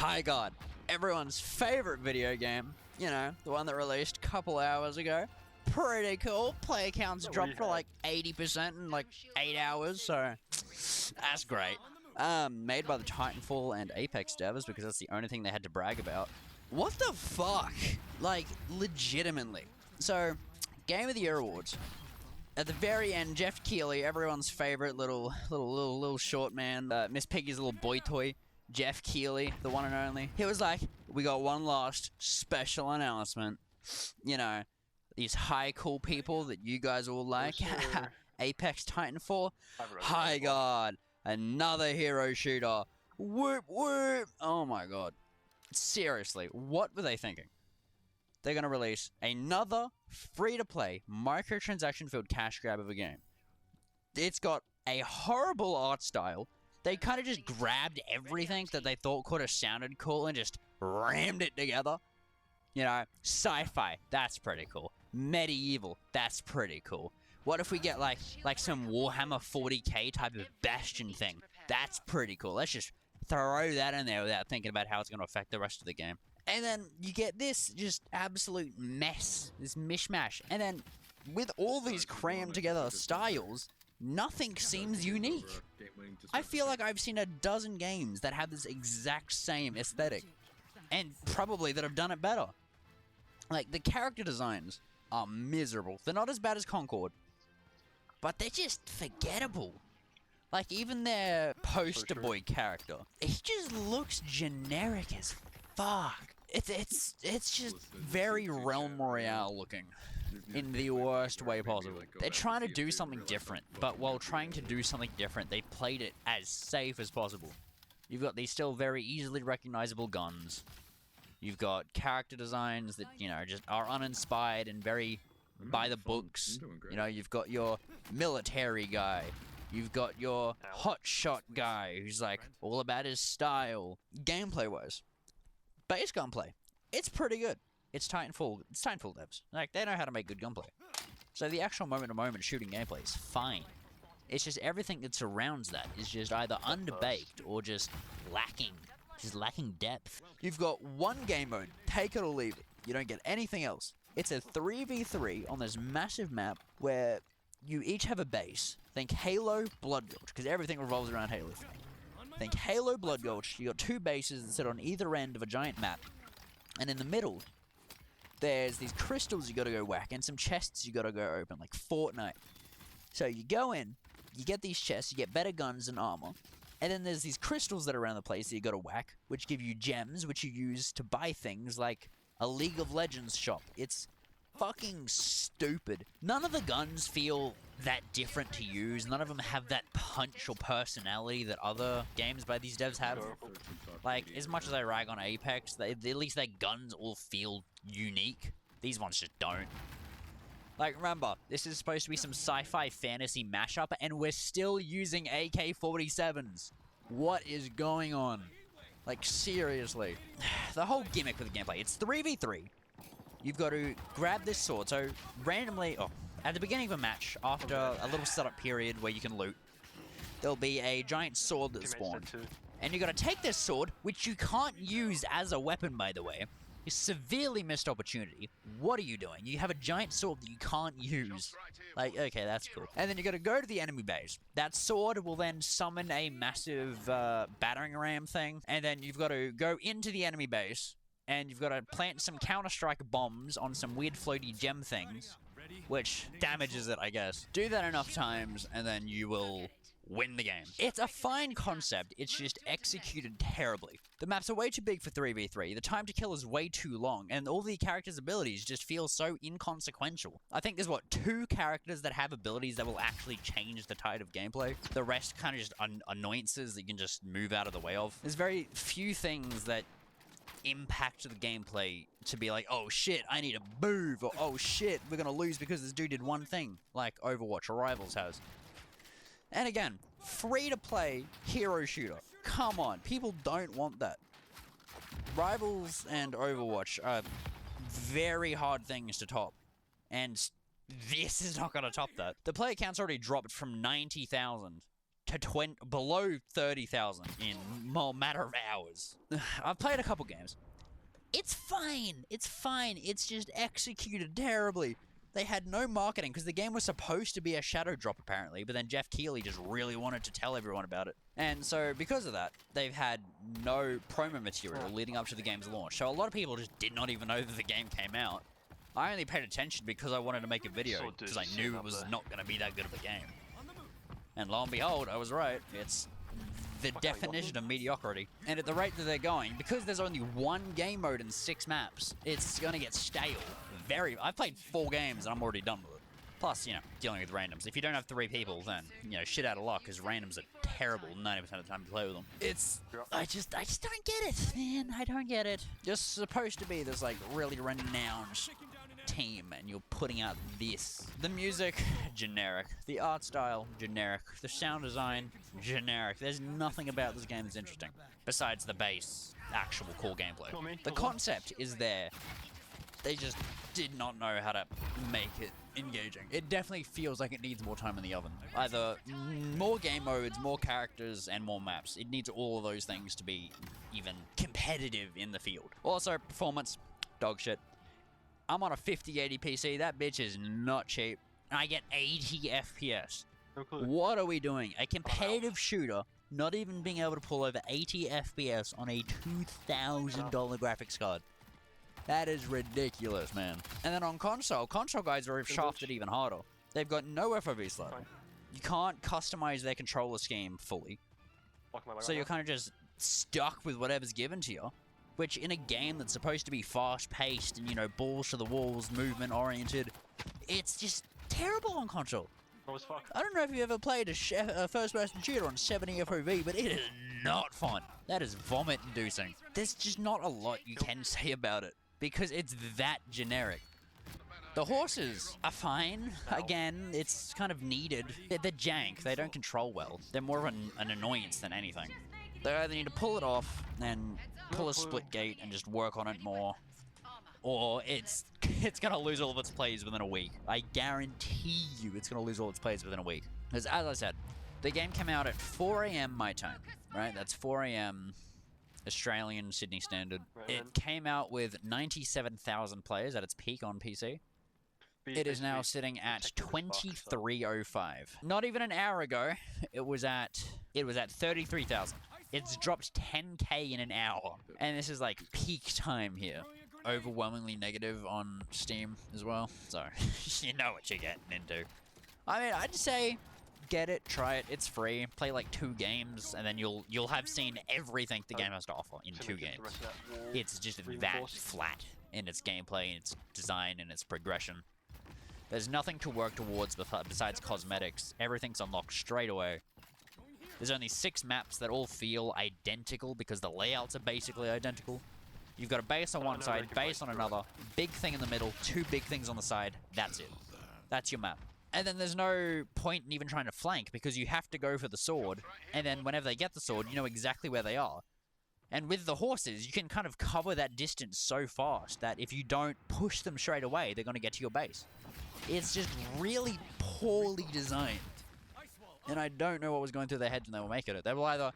HIGHGUARD, everyone's favorite video game. You know, the one that released a couple hours ago. Pretty cool. Player counts dropped for like 80% in like 8 hours, so that's great. Made by the Titanfall and Apex devs because that's the only thing they had to brag about. What the fuck? Like, legitimately. So, Game of the Year awards. At the very end, Jeff Keighley, everyone's favorite little short man, Miss Piggy's little boy toy, Jeff Keighley, the one and only. He was like, we got one last special announcement. You know, these high cool people that you guys all like. Sure. Apex Titanfall. HIGHGUARD. Another hero shooter. Whoop whoop. Oh my god. Seriously, what were they thinking? They're going to release another free-to-play, microtransaction-filled cash grab of a game. It's got a horrible art style. They kind of just grabbed everything that they thought could have sounded cool and just rammed it together. You know, sci-fi, that's pretty cool. Medieval, that's pretty cool. What if we get like some Warhammer 40k type of Bastion thing? That's pretty cool. Let's just throw that in there without thinking about how it's going to affect the rest of the game. And then you get this just absolute mess, this mishmash. And then with all these crammed together styles, nothing seems unique. I feel like I've seen a dozen games that have this exact same aesthetic. And probably that have done it better. Like, the character designs are miserable. They're not as bad as Concord, but they're just forgettable. Like, even their poster boy character, he just looks generic as fuck. It's just very Realm Royale looking in the worst way possible. They're trying to do something different, but while trying to do something different, they played it as safe as possible. You've got these still very easily recognizable guns. You've got character designs that, you know, just are uninspired and very by the books. You know, you've got your military guy. You've got your hotshot guy who's like all about his style. Gameplay-wise, base gunplay, it's pretty good. It's Titanfall devs. Like, they know how to make good gunplay. So the actual moment-to-moment shooting gameplay is fine. It's just everything that surrounds that is just either underbaked or just lacking depth. You've got one game mode, take it or leave it. You don't get anything else. It's a 3v3 on this massive map where you each have a base. Think Halo, Blood Gulch, because everything revolves around Halo for me. Think Halo, Blood Gulch, you got two bases that sit on either end of a giant map. And in the middle, there's these crystals you gotta go whack, and some chests you gotta go open, like Fortnite. So you go in, you get these chests, you get better guns and armor, and then there's these crystals that are around the place that you gotta whack, which give you gems, which you use to buy things like a League of Legends shop. It's fucking stupid. None of the guns feel that different to use. None of them have that punch or personality that other games by these devs have. Like, as much as I rag on Apex, at least their guns all feel unique. These ones just don't. Like, remember, this is supposed to be some sci-fi fantasy mashup, and we're still using AK-47s. What is going on? Like, seriously. The whole gimmick with the gameplay, it's 3v3. You've got to grab this sword, so randomly, at the beginning of a match, after a little setup period where you can loot, there'll be a giant sword that spawns. And you got to take this sword, which you can't use as a weapon, by the way. A severely missed opportunity. What are you doing? You have a giant sword that you can't use. Like, okay, that's cool. And then you got to go to the enemy base. That sword will then summon a massive battering ram thing, and then you've got to go into the enemy base, and you've got to plant some Counter-Strike bombs on some weird floaty gem things, which damages it, I guess. Do that enough times, and then you will win the game. It's a fine concept, it's just executed terribly. The maps are way too big for 3v3, the time to kill is way too long, and all the characters' abilities just feel so inconsequential. I think there's, what, 2 characters that have abilities that will actually change the tide of gameplay? The rest kind of just annoyances that you can just move out of the way of. There's very few things that impact the gameplay to be like, oh shit, I need to move, or oh shit, we're gonna lose because this dude did one thing, like Overwatch or Rivals has. And again, free-to-play hero shooter. Come on, people don't want that. Rivals and Overwatch are very hard things to top, and this is not gonna top that. The player count's already dropped from 90,000 to below 30,000 in a matter of hours. I've played a couple games. It's fine. It's fine. It's just executed terribly. They had no marketing because the game was supposed to be a shadow drop apparently, but then Jeff Keighley just really wanted to tell everyone about it. And so because of that, they've had no promo material leading up to the game's launch. So a lot of people just did not even know that the game came out. I only paid attention because I wanted to make a video because I knew it was not going to be that good of a game. And lo and behold, I was right. It's the definition of mediocrity. And at the rate that they're going, because there's only one game mode and 6 maps, it's going to get stale. I've played 4 games and I'm already done with it. Plus, you know, dealing with randoms. If you don't have 3 people, then, you know, shit out of luck, because randoms are terrible 90% of the time to play with them. I just don't get it, man. I don't get it. You're supposed to be this, like, really renowned team, and you're putting out this. The music, generic. The art style, generic. The sound design, generic. There's nothing about this game that's interesting, besides the base, actual core gameplay. The concept is there. They just did not know how to make it engaging. It definitely feels like it needs more time in the oven. Either more game modes, more characters, and more maps. It needs all of those things to be even competitive in the field. Also, performance, dog shit. I'm on a 5080 PC. That bitch is not cheap. And I get 80 FPS. What are we doing? A competitive shooter not even being able to pull over 80 FPS on a $2,000 graphics card. That is ridiculous, man. And then on console guys are shafted even harder. They've got no FOV slot. You can't customize their controller scheme fully. So you're kind of just stuck with whatever's given to you. Which, in a game that's supposed to be fast-paced and, you know, balls to the walls, movement-oriented, it's just terrible on console. I don't know if you ever played a first-person shooter on 70 FOV, but it is not fun. That is vomit-inducing. There's just not a lot you can say about it, because it's that generic. The horses are fine. Again, it's kind of needed. They're jank. They don't control well. They're more of an annoyance than anything. They either need to pull it off and pull a split gate and just work on it more, or it's gonna lose all of its plays within a week. I guarantee you it's gonna lose all its plays within a week. Because as I said, the game came out at 4 AM my time, right? That's 4 AM Australian Sydney Standard. It came out with 97,000 players at its peak on PC. It is now sitting at 2305. Not even an hour ago, it was at 33,000. It's dropped 10k in an hour. And this is like peak time here. Overwhelmingly negative on Steam as well. So, you know what you're getting into. I mean, I'd say get it, try it, it's free. Play like 2 games, and then you'll have seen everything the game has to offer in 2 games. It's just that flat in its gameplay, in its design, and its progression. There's nothing to work towards besides cosmetics. Everything's unlocked straight away. There's only 6 maps that all feel identical because the layouts are basically identical. You've got a base on one side, base on another, big thing in the middle, 2 big things on the side. That's it. That's your map. And then there's no point in even trying to flank because you have to go for the sword. And then whenever they get the sword, you know exactly where they are. And with the horses, you can kind of cover that distance so fast that if you don't push them straight away, they're going to get to your base. It's just really poorly designed. And I don't know what was going through their heads when they were making it. They were either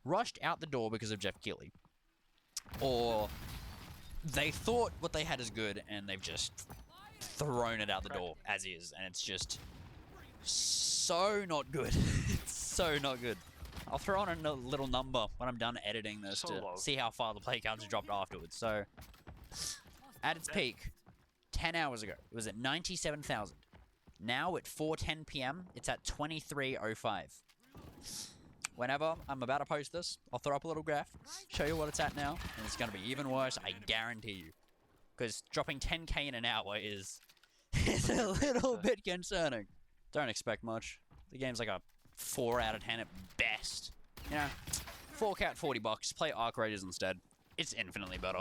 rushed out the door because of Jeff Keighley, or they thought what they had is good and they've just thrown it out the door as is, and it's just so not good. It's so not good. I'll throw on a little number when I'm done editing this to see how far the play counts dropped afterwards. So, at its peak, 10 hours ago, it was at 97,000. Now at 4:10 PM, it's at 2305. Whenever I'm about to post this, I'll throw up a little graph, show you what it's at now, and it's going to be even worse, I guarantee you. Because dropping 10k in an hour is a little bit concerning. Don't expect much. The game's like a 4 out of 10 at best. You know, fork out $40, play Arc Raiders instead. It's infinitely better.